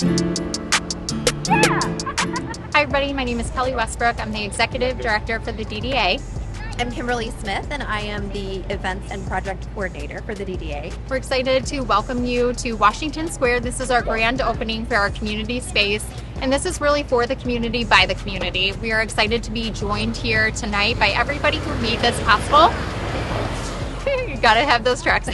Hi everybody, my name is Kelly Westbrook. I'm the Executive Director for the DDA. I'm Kimberly Smith, and I am the Events and Project Coordinator for the DDA. We're excited to welcome you to Washington Square. This is our grand opening for our community space, and this is really for the community, by the community. We are excited to be joined here tonight by everybody who made this possible. You gotta have those trucks.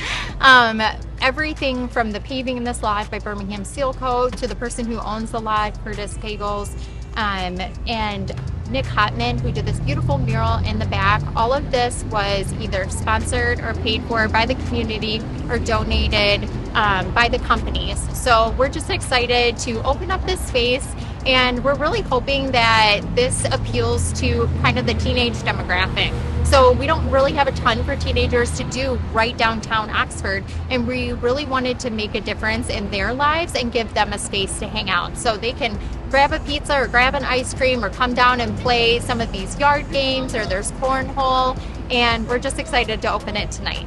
Everything from the paving in this lot by Birmingham Seal Coat to the person who owns the lot, Curtis Pagels, and Nick Hotman, who did this beautiful mural in the back. All of this was either sponsored or paid for by the community or donated by the companies. So we're just excited to open up this space, and we're really hoping that this appeals to kind of the teenage demographic. So we don't really have a ton for teenagers to do right downtown Oxford, and we really wanted to make a difference in their lives and give them a space to hang out. So they can grab a pizza or grab an ice cream or come down and play some of these yard games, or there's cornhole, and we're just excited to open it tonight.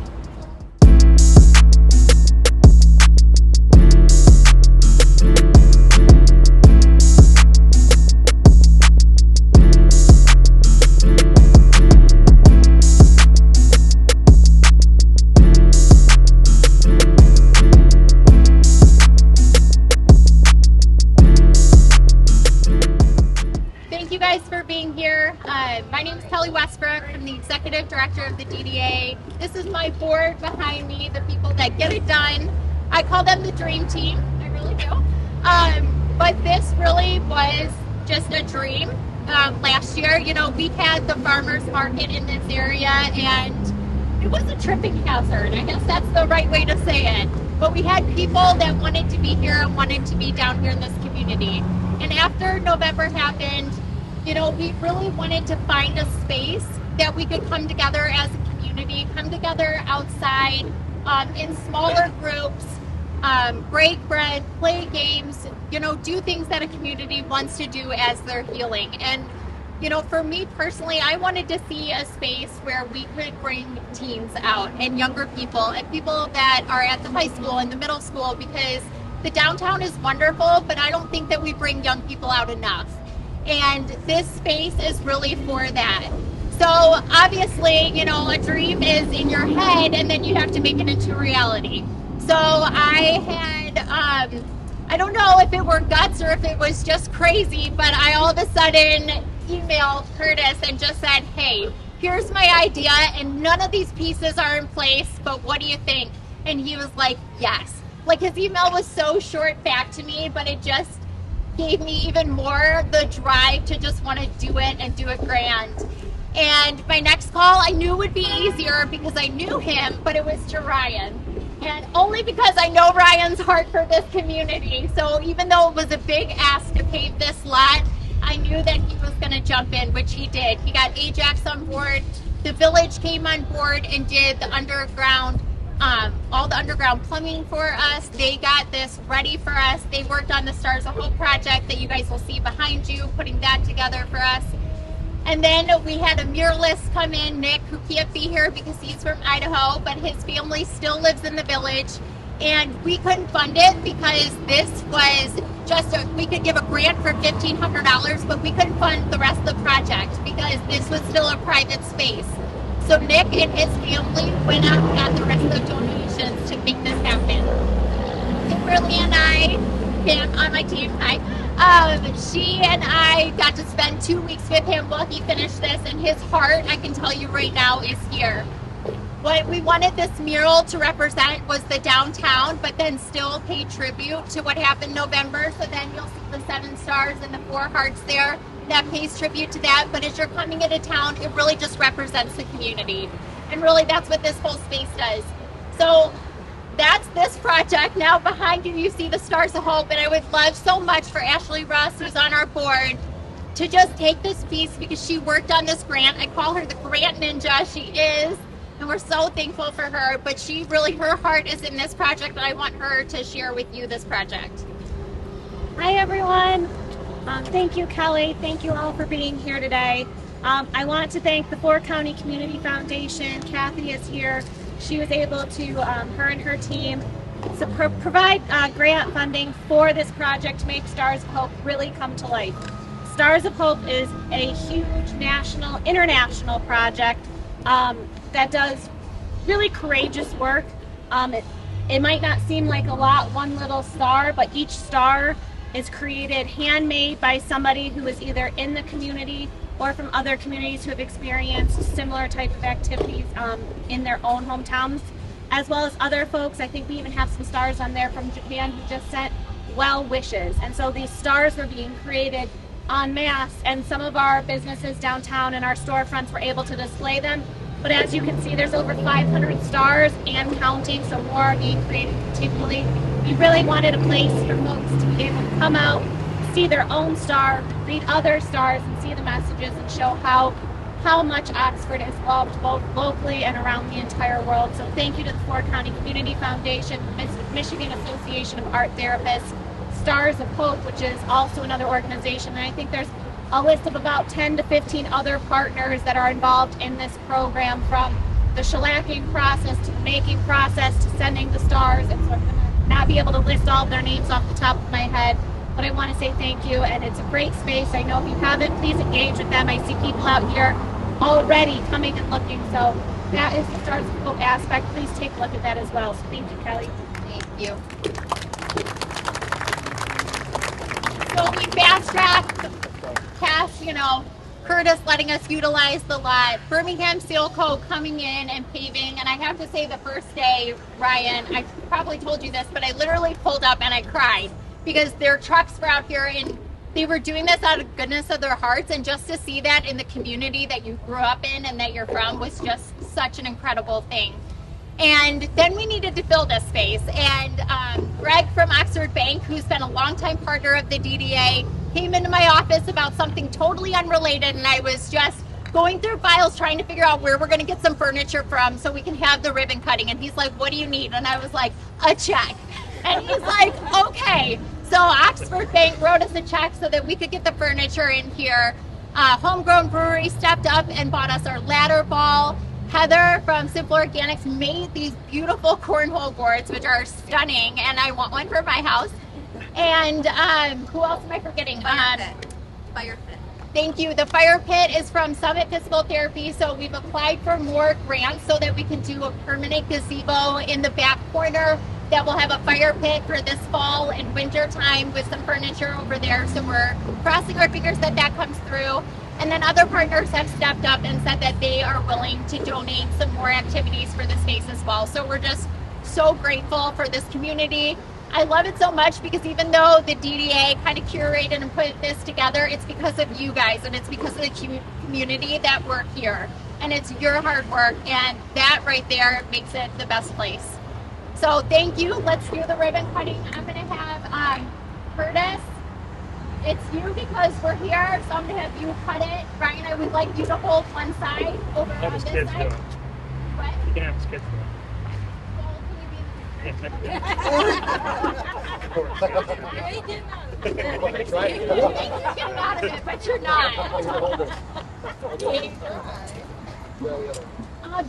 Thank you guys for being here. My name is Kelly Westbrook. I'm the Executive Director of the DDA. This is my board behind me, the people that get it done. I call them the dream team. I really do. But this really was just a dream. Last year, we had the farmers market in this area, and it was a tripping hazard. I guess that's the right way to say it. But we had people that wanted to be here and wanted to be down here in this community. And after November happened, we really wanted to find a space that we could come together as a community, come together outside in smaller groups, break bread, play games, do things that a community wants to do as they're healing. And, for me personally, I wanted to see a space where we could bring teens out and younger people and people that are at the high school and the middle school, because the downtown is wonderful, but I don't think that we bring young people out enough. And this space is really for that. So obviously, a dream is in your head, and then you have to make it into reality. So I had, I don't know if it were guts or if it was just crazy, but I all of a sudden emailed Curtis and just said, hey, here's my idea, and none of these pieces are in place, but what do you think? And he was like, yes. Like, his email was so short back to me, but it just gave me even more the drive to just want to do it and do it grand. And my next call I knew would be easier because I knew him, but it was to Ryan. And only because I know Ryan's heart for this community. So even though it was a big ask to pave this lot, I knew that he was going to jump in, which he did. He got Ajax on board. The village came on board and did the underground all the underground plumbing for us. They got this ready for us. They worked on the Stars of Hope project that you guys will see behind you, putting that together for us. And then we had a muralist come in, Nick, who can't be here because he's from Idaho, but his family still lives in the village. And we couldn't fund it because this was we could give a grant for $1,500, but we couldn't fund the rest of the project because this was still a private space. So Nick and his family went out and got the rest of the donations to make this happen. Kimberly and I, Kim on my team, she and I got to spend 2 weeks with him while he finished this, and his heart, I can tell you right now, is here. What we wanted this mural to represent was the downtown, but then still pay tribute to what happened November. So then you'll see the 7 stars and the 4 hearts there. That pays tribute to that, but as you're coming into town, it really just represents the community. And really, that's what this whole space does. So that's this project. Now behind you, you see the Stars of Hope, and I would love so much for Ashley Russ, who's on our board, to just take this piece because she worked on this grant. I call her the grant ninja. She is, and we're so thankful for her, but she really, her heart is in this project, and I want her to share with you this project. Hi, everyone. Thank you, Kelly. Thank you all for being here today. I want to thank the Four County Community Foundation. Kathy is here. She was able to, her and her team provide grant funding for this project to make Stars of Hope really come to life. Stars of Hope is a huge national, international project that does really courageous work. It might not seem like a lot, one little star, but each star is created handmade by somebody who is either in the community or from other communities who have experienced similar type of activities in their own hometowns, as well as other folks. I think we even have some stars on there from Japan who just sent well wishes. And so these stars were being created en masse, and some of our businesses downtown and our storefronts were able to display them. But as you can see, there's over 500 stars and counting, so more are being created continually. We really wanted a place for folks to be able to come out, see their own star, read other stars, and see the messages and show how much Oxford is loved both locally and around the entire world. So thank you to the Ford County Community Foundation, Michigan Association of Art Therapists, Stars of Hope, which is also another organization. And I think there's a list of about 10 to 15 other partners that are involved in this program, from the shellacking process to the making process to sending the stars. And so I'm going to not be able to list all of their names off the top of my head, but I want to say thank you. And it's a great space. I know if you haven't, please engage with them. I see people out here already coming and looking. So that is the Stars of Hope aspect. Please take a look at that as well. So thank you, Kelly. Thank you. So we fast-tracked past, Curtis letting us utilize the lot, Birmingham Seal Co. coming in and paving, and I have to say the first day, Ryan, I probably told you this, but I literally pulled up and I cried because their trucks were out here and they were doing this out of goodness of their hearts, and just to see that in the community that you grew up in and that you're from was just such an incredible thing. And then we needed to fill this space, and Greg from Oxford Bank, who's been a longtime partner of the DDA, came into my office about something totally unrelated, and I was just going through files trying to figure out where we're going to get some furniture from so we can have the ribbon cutting. And he's like, what do you need? And I was like, a check. And he's like, okay. So Oxford Bank wrote us a check so that we could get the furniture in here. Homegrown Brewery stepped up and bought us our ladder ball. Heather from Simple Organics made these beautiful cornhole boards, which are stunning, and I want one for my house. And who else am I forgetting? Fire pit. Thank you. The fire pit is from Summit Physical Therapy, so we've applied for more grants so that we can do a permanent gazebo in the back corner that will have a fire pit for this fall and winter time with some furniture over there. So we're crossing our fingers that that comes through. And then other partners have stepped up and said that they are willing to donate some more activities for the space as well. So we're just so grateful for this community. I love it so much because even though the DDA kind of curated and put this together, it's because of you guys and it's because of the community that we're here. And it's your hard work, and that right there makes it the best place. So thank you. Let's do the ribbon cutting. I'm going to have Curtis. It's you because we're here, so I'm going to have you cut it. Ryan, I would like you to hold one side over on this side. What? You can have his kids do it. You think you're getting out of it, but you're not.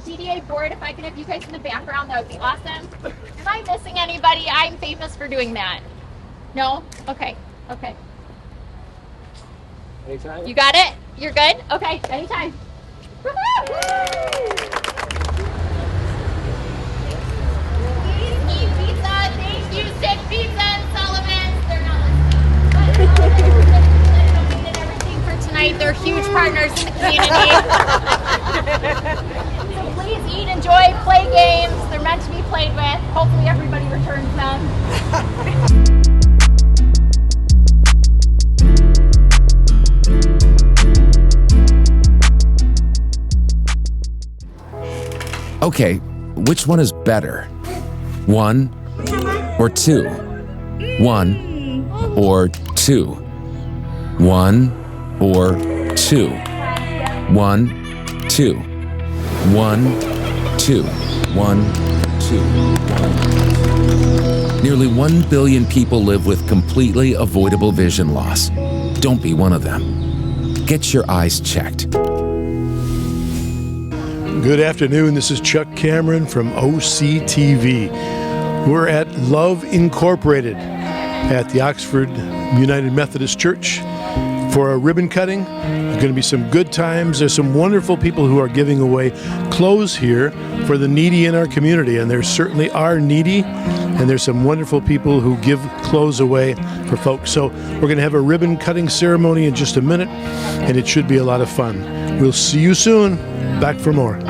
DDA board, if I could have you guys in the background, that would be awesome. Am I missing anybody? I'm famous for doing that. No? Okay. Okay. Anytime. You got it? You're good? Okay, anytime. Please eat pizza. Thank you, Stick Pizza and Sullivan's. They're not listening. But they donated everything for tonight. They're huge partners in the community. So please eat, enjoy, play games. They're meant to be played with. Hopefully everybody returns them. Okay, which one is better? 1 or 2? 1 or 2? 1 or 2? 1, 2. 1, 2. 1, 2. 1. Nearly 1 billion people live with completely avoidable vision loss. Don't be one of them. Get your eyes checked. Good afternoon. This is Chuck Cameron from OCTV. We're at Love Incorporated at the Oxford United Methodist Church for a ribbon cutting. There's going to be some good times. There's some wonderful people who are giving away clothes here for the needy in our community, and there certainly are needy, and there's some wonderful people who give clothes away for folks. So we're going to have a ribbon cutting ceremony in just a minute, and it should be a lot of fun. We'll see you soon. Back for more.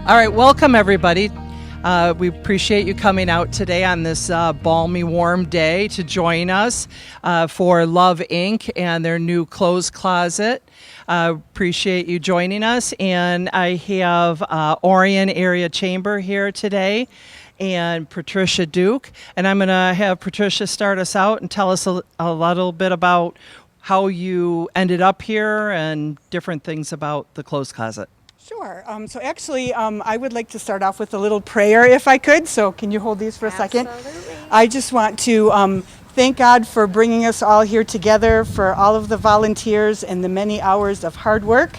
All right, welcome everybody. We appreciate you coming out today on this balmy, warm day to join us for Love Inc. and their new clothes closet. Appreciate you joining us. And I have Orion Area Chamber here today and Patricia Duke. And I'm going to have Patricia start us out and tell us a little bit about how you ended up here and different things about the clothes closet. Sure. So actually, I would like to start off with a little prayer if I could. So can you hold these for a second? Absolutely. I just want to thank God for bringing us all here together, for all of the volunteers and the many hours of hard work,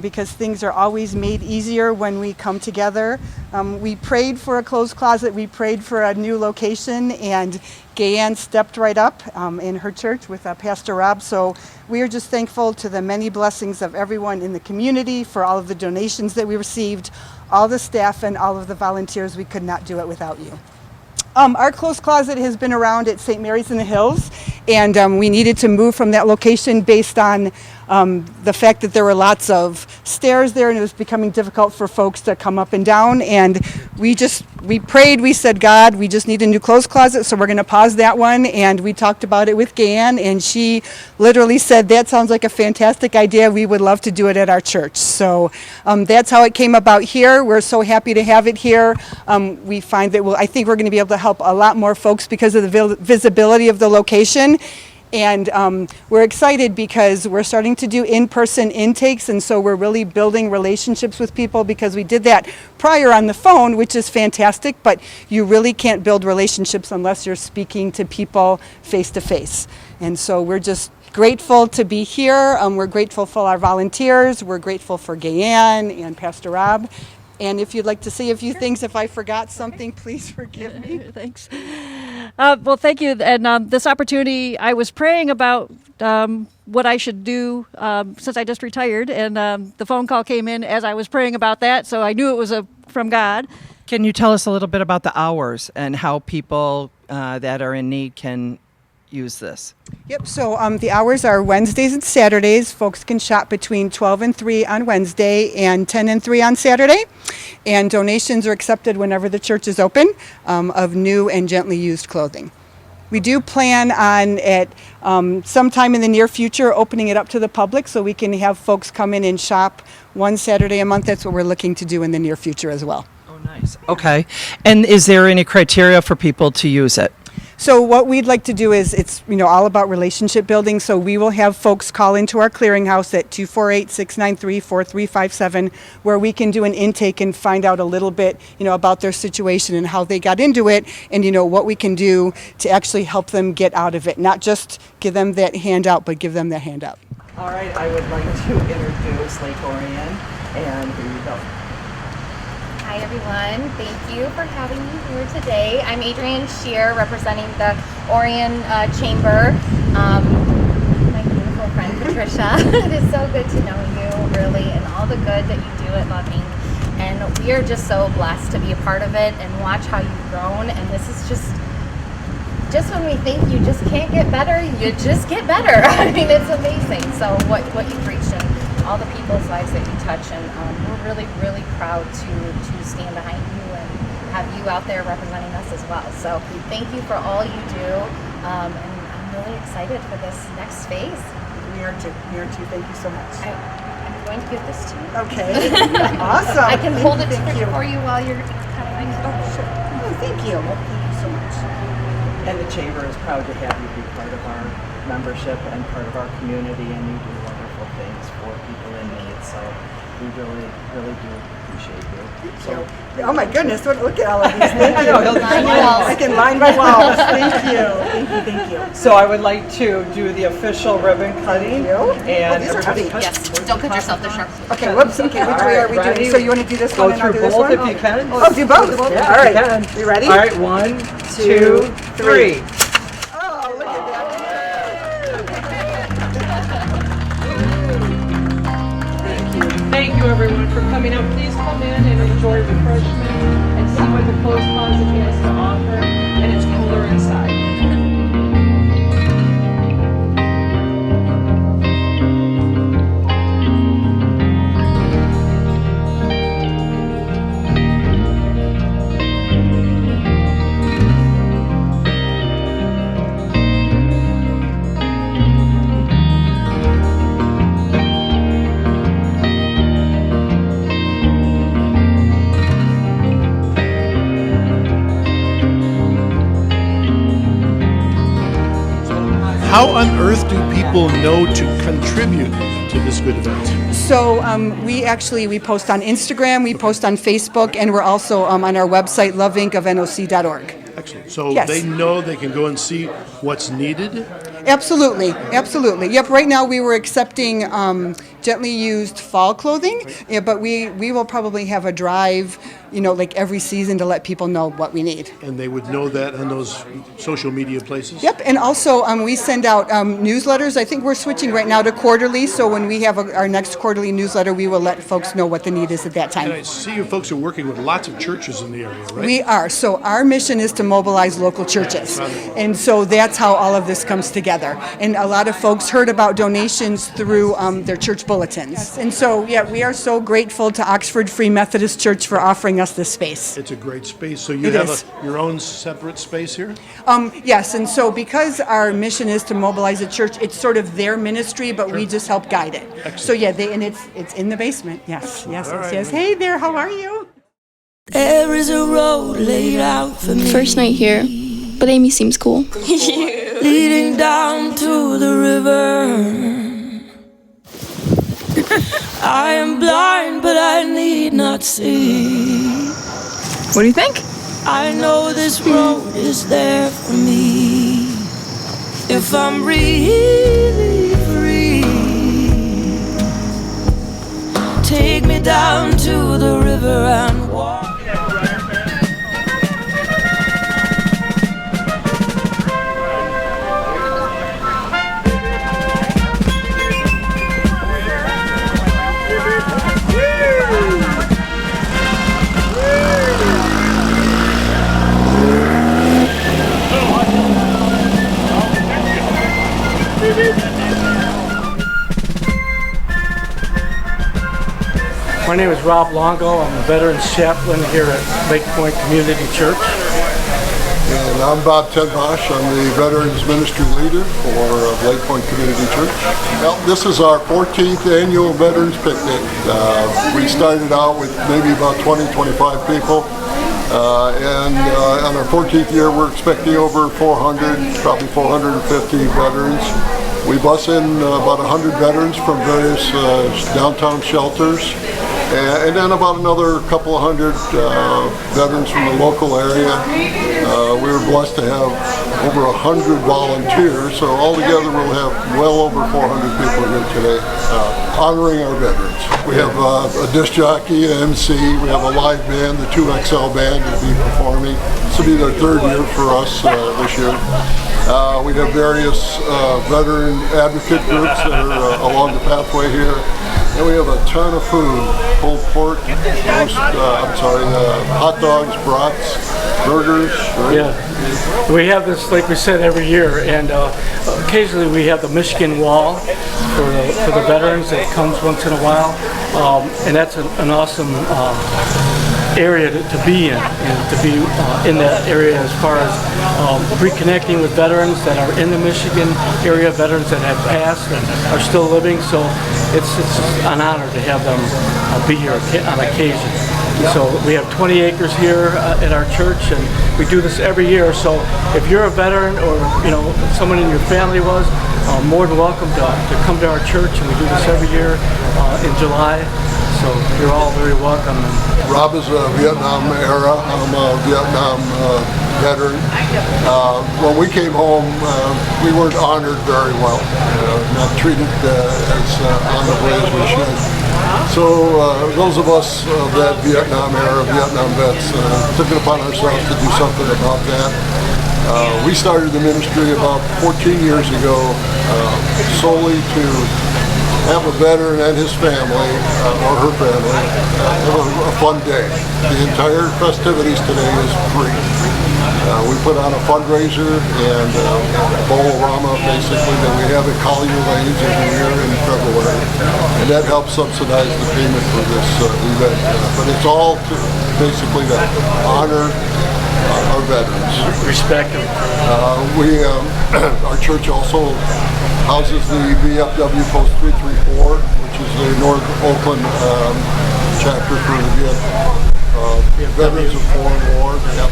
because things are always made easier when we come together. We prayed for a clothes closet. We prayed for a new location, and Gayanne stepped right up in her church with Pastor Rob. So we are just thankful to the many blessings of everyone in the community, for all of the donations that we received, all the staff and all of the volunteers. We could not do it without you. Our clothes closet has been around at St. Mary's in the Hills, and we needed to move from that location based on the fact that there were lots of stairs there and it was becoming difficult for folks to come up and down. And we prayed, we said, God, we just need a new clothes closet, so we're going to pause that one. And we talked about it with Gayanne, and she literally said, that sounds like a fantastic idea. We would love to do it at our church. So that's how it came about here. We're so happy to have it here. We find that I think we're going to be able to help a lot more folks because of the visibility of the location. And we're excited because we're starting to do in-person intakes, and so we're really building relationships with people, because we did that prior on the phone, which is fantastic, but you really can't build relationships unless you're speaking to people face to face. And so we're just grateful to be here. We're grateful for our volunteers. We're grateful for Gayanne and Pastor Rob. And if you'd like to say a few things, if I forgot something, please forgive me. Thanks. Well, thank you. And this opportunity, I was praying about what I should do since I just retired. And the phone call came in as I was praying about that. So I knew it was from God. Can you tell us a little bit about the hours and how people that are in need can use this? Yep, so the hours are Wednesdays and Saturdays. Folks can shop between 12 and 3 on Wednesday and 10 and 3 on Saturday. And donations are accepted whenever the church is open of new and gently used clothing. We do plan on at sometime in the near future opening it up to the public so we can have folks come in and shop one Saturday a month. That's what we're looking to do in the near future as well. Oh, nice. Okay. And is there any criteria for people to use it? So what we'd like to do is, it's all about relationship building. So we will have folks call into our clearinghouse at 248-693-4357, where we can do an intake and find out a little bit, about their situation and how they got into it, and what we can do to actually help them get out of it. Not just give them that handout, but give them that handout. All right. I would like to introduce Lake Orion, and here you go. Hi everyone, thank you for having me here today. I'm Adrienne Shear, representing the Orion Chamber. My beautiful friend Patricia. It is so good to know you, really, and all the good that you do at Love Inc. And we are just so blessed to be a part of it and watch how you've grown. And this is just when we think you just can't get better, you just get better. I mean, it's amazing. So what you preach and all the people's lives that you touch, and we're really, really proud to stand behind you and have you out there representing us as well. So thank you for all you do, and I'm really excited for this next phase. We are too. Thank you so much. I'm going to give this to you. Okay. Awesome. I can hold it Thank you. for you while you're cutting. Oh, sure. Oh, thank you. Well, thank you so much. And the Chamber is proud to have you be part of our membership and part of our community, and you do wonderful things for people in need. So we really, really do appreciate you. So, Oh my goodness, look at all of these. Thank I you. know, he'll line walls. I can line my walls. Thank you. Thank you. So I would like to do the official ribbon cutting. And these are heavy. Yes, don't cut yourself, they're sharp. Okay, whoops. Okay, which way are we Ready? doing? So you want to do this Go one and I'll do through this both one? if you can. Oh, do both. All Yeah, right. if you can. You ready? All right, 1, 2, 3. Oh, look at that. Thank you, everyone, for coming out. Please come in and enjoy refreshment and see what the closed closet has to offer, and it's cooler inside. How on earth do people know to contribute to this good event? So we post on Instagram, we post on Facebook, and we're also on our website, loveincofnoc.org. Excellent. So Yes. they know they can go and see what's needed? Absolutely, absolutely. Yep, right now we were accepting gently used fall clothing, but we will probably have a drive, like every season to let people know what we need. And they would know that on those social media places? Yep, and also we send out newsletters. I think we're switching right now to quarterly, so when we have our next quarterly newsletter, we will let folks know what the need is at that time. And I see you folks are working with lots of churches in the area, right? We are. So our mission is to mobilize local churches. And so that's how all of this comes together. And a lot of folks heard about donations through their church bulletins. And so, we are so grateful to Oxford Free Methodist Church for offering us this space. It's a great space. So you It have is. your own separate space here? Yes, and so because our mission is to mobilize a church, it's sort of their ministry, but we just help guide it. Excellent. So it's in the basement. Yes, yes, All yes, right. yes. Hey there, how are you? There is a road laid out for me. First night here, but Amy seems cool. Leading down to the river. I am blind, but I need not see. What do you think? I know this road is there for me. If I'm really free, take me down to the river and walk. My name is Rob Longo. I'm a Veterans Chaplain here at Lake Point Community Church. And I'm Bob Tedbosch. I'm the Veterans Ministry Leader for Lake Point Community Church. Well, this is our 14th annual Veterans Picnic. We started out with maybe about 20, 25 people. And on our 14th year, we're expecting over 400, probably 450 veterans. We bus in about 100 veterans from various downtown shelters. And then about another couple of hundred veterans from the local area. We were blessed to have over 100 volunteers, so altogether we'll have well over 400 people here today honoring our veterans. We have a disc jockey, an MC, we have a live band, the 2XL band will be performing. This will be their third year for us this year. We have various veteran advocate groups that are along the pathway here. And we have a ton of food, pulled pork, roast, hot dogs, brats, burgers. Right? Yeah, we have this, like we said, every year, and occasionally we have the Michigan Wall for the veterans that comes once in a while, and that's an awesome area to be in, and to be in that area as far as reconnecting with veterans that are in the Michigan area, veterans that have passed and are still living. So it's an honor to have them be here on occasion. So we have 20 acres here at our church, and we do this every year. So if you're a veteran, or someone in your family was, more than welcome to come to our church, and we do this every year in July. So you're all very welcome. Rob is a Vietnam era. I'm a Vietnam veteran. When we came home, we weren't honored very well, not treated as honorably as we should. So those of us of that Vietnam era, Vietnam vets, took it upon ourselves to do something about that. We started the ministry about 14 years ago, solely to have a veteran and his family, or her family, have a fun day. The entire festivities today is free. We put on a fundraiser and a bowl-rama, basically, that we have at Collier Lanes every year in February, and that helps subsidize the payment for this event. But it's all basically to honor our veterans. Respect them. Our church also houses the VFW Post 334, which is the North Oakland chapter for the Veterans of Foreign War. Yep.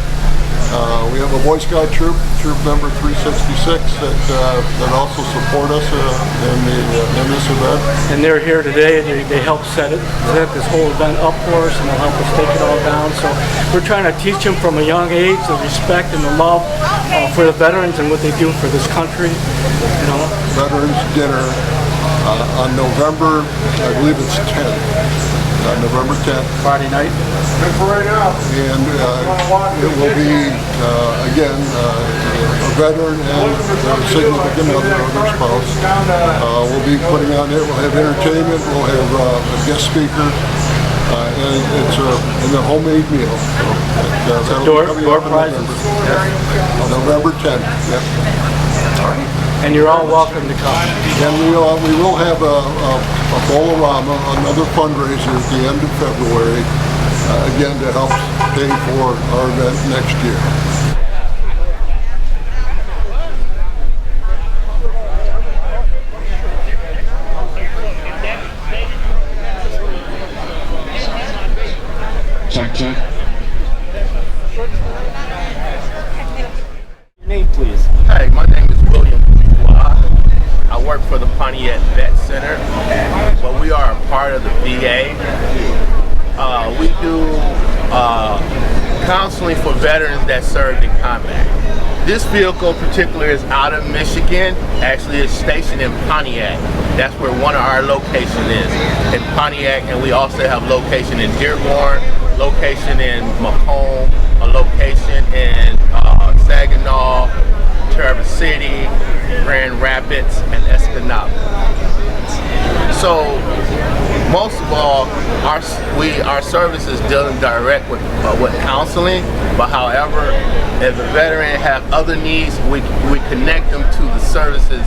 We have a Boy Scout troop number 366, that also support us in this event. And they're here today. They help set this whole event up for us, and they'll help us take it all down. So we're trying to teach them from a young age the respect and the love for the veterans and what they do for this country. Veterans dinner on November, I believe it's 10th. November 10th. Friday night. And it will be, again, a veteran and a significant other or their spouse. We'll be putting on it. We'll have entertainment. We'll have a guest speaker. And it's a homemade meal. So door prizes. November 10th. Yep. And you're all welcome to come. And we will have a bowl-a-rama, another fundraiser at the end of February, again to help pay for our event next year. Check. Your name, please. Hey, my name is William. I work for the Pontiac Vet Center, but we are a part of the VA. We do counseling for veterans that served in combat. This vehicle in particular is out of Michigan. Actually, it's stationed in Pontiac. That's where one of our locations is, in Pontiac, and we also have location in Dearborn, location in Macomb, a location in Saginaw, Traverse City, Grand Rapids, and Escanaba. So most of all, our service is dealing direct with counseling. But however, if a veteran have other needs, we connect them to the services,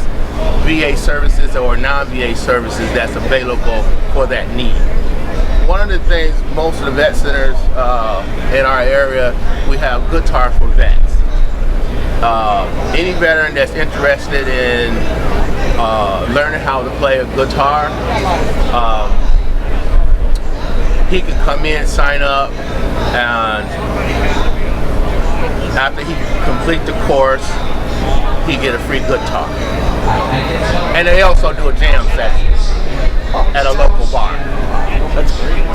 VA services or non-VA services that's available for that need. One of the things, most of the vet centers in our area, we have guitar for vets. Any veteran that's interested in learning how to play a guitar, he can come in, sign up, and after he complete the course, he get a free guitar. And they also do a jam session at a local bar. That's great.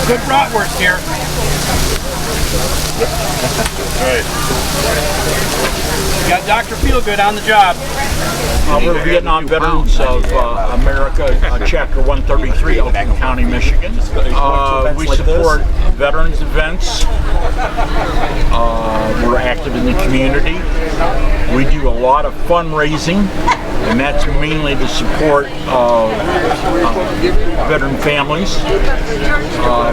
Good bratwurst here. Right. You got Dr. Feelgood on the job. We're Vietnam Veterans of America, Chapter 133, Oakland County, Michigan. We support veterans events. We're active in the community. We do a lot of fundraising, and that's mainly to support veteran families.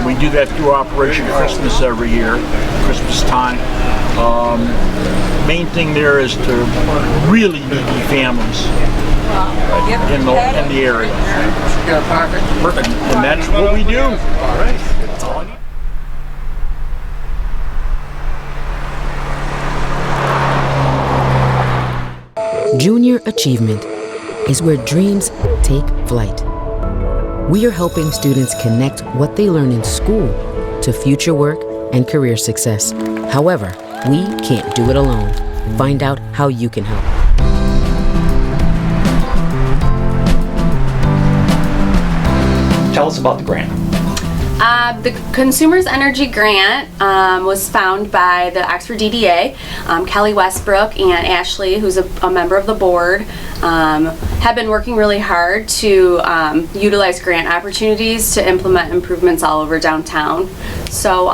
We do that through Operation Christmas every year, Christmas time. main thing there is to really needy families in the area. Perfect. And that's what we do. All right. That's all I need. Junior achievement is where dreams take flight. We are helping students connect what they learn in school to future work and career success. However, we can't do it alone. Find out how you can help. Tell us about the grant. The Consumers Energy Grant was found by the Oxford DDA. Kelly Westbrook and Ashley, who's a member of the board, have been working really hard to utilize grant opportunities to implement improvements all over downtown. So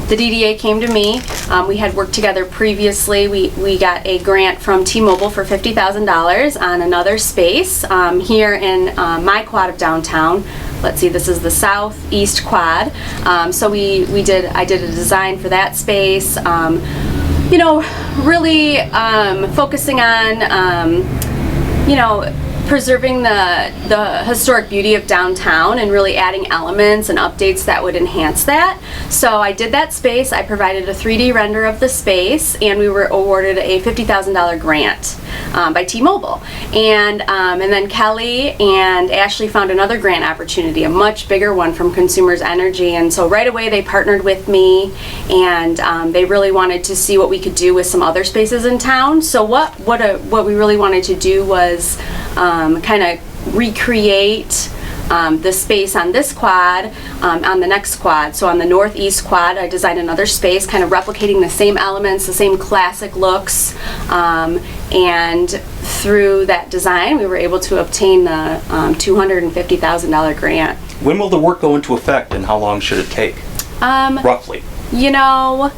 the DDA came to me. We had worked together previously. We got a grant from T-Mobile for $50,000 on another space here in my quad of downtown. Let's see, this is the southeast quad. So I did a design for that space. You know, really focusing on you know, preserving the historic beauty of downtown and really adding elements and updates that would enhance that. So I did that space. I provided a 3D render of the space, and we were awarded a $50,000 grant by T-Mobile. And then Kelly and Ashley found another grant opportunity, a much bigger one from Consumers Energy. And so right away they partnered with me, and they really wanted to see what we could do with some other spaces in town. So what we really wanted to do was kind of recreate the space on this quad on the next quad. So on the northeast quad, I designed another space kind of replicating the same elements, the same classic looks, and through that design we were able to obtain the $250,000 grant. When will the work go into effect, and how long should it take, roughly? You know,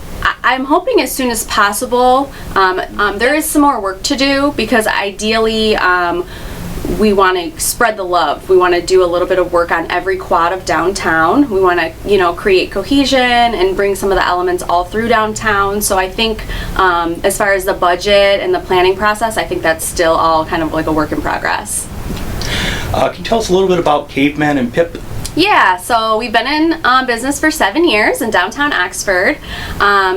I'm hoping as soon as possible. There is some more work to do because ideally we want to spread the love. We want to do a little bit of work on every quad of downtown. We want to, you know, create cohesion and bring some of the elements all through downtown. So I think as far as the budget and the planning process, I think that's still all kind of like a work in progress. Can you tell us a little bit about Caveman and Pip? Yeah, so we've been in business for 7 years in downtown Oxford.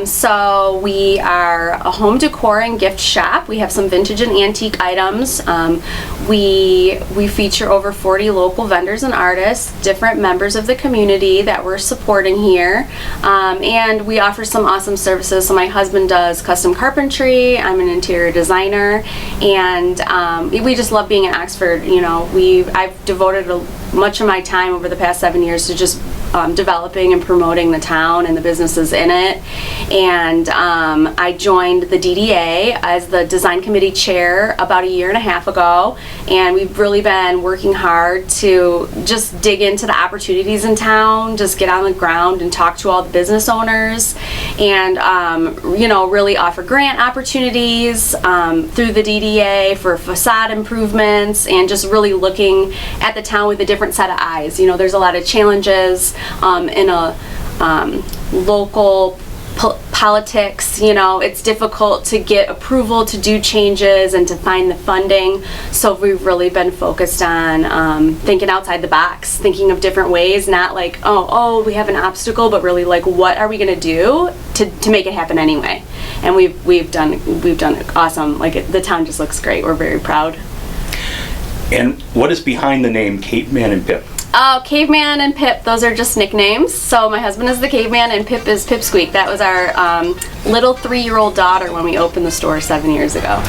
So we are a home decor and gift shop. We have some vintage and antique items. We feature over 40 local vendors and artists, different members of the community that we're supporting here. And we offer some awesome services. So my husband does custom carpentry. I'm an interior designer. And we just love being in Oxford. You know, I've devoted much of my time over the past 7 years to just developing and promoting the town and the businesses in it. And I joined the DDA as the design committee chair about 1.5 years ago, and we've really been working hard to just dig into the opportunities in town, just get on the ground and talk to all the business owners, and you know, really offer grant opportunities through the DDA for facade improvements, and just really looking at the town with a different set of eyes. You know, there's a lot of challenges in a local politics. You know, it's difficult to get approval to do changes and to find the funding. So we've really been focused on thinking outside the box, thinking of different ways, not like, oh, we have an obstacle, but really like, what are we going to do to make it happen anyway? And we've done awesome. Like, the town just looks great. We're very proud. And what is behind the name Caveman and Pip? Caveman and Pip, those are just nicknames. So my husband is the Caveman and Pip is Pipsqueak. That was our little 3-year-old daughter when we opened the store 7 years ago.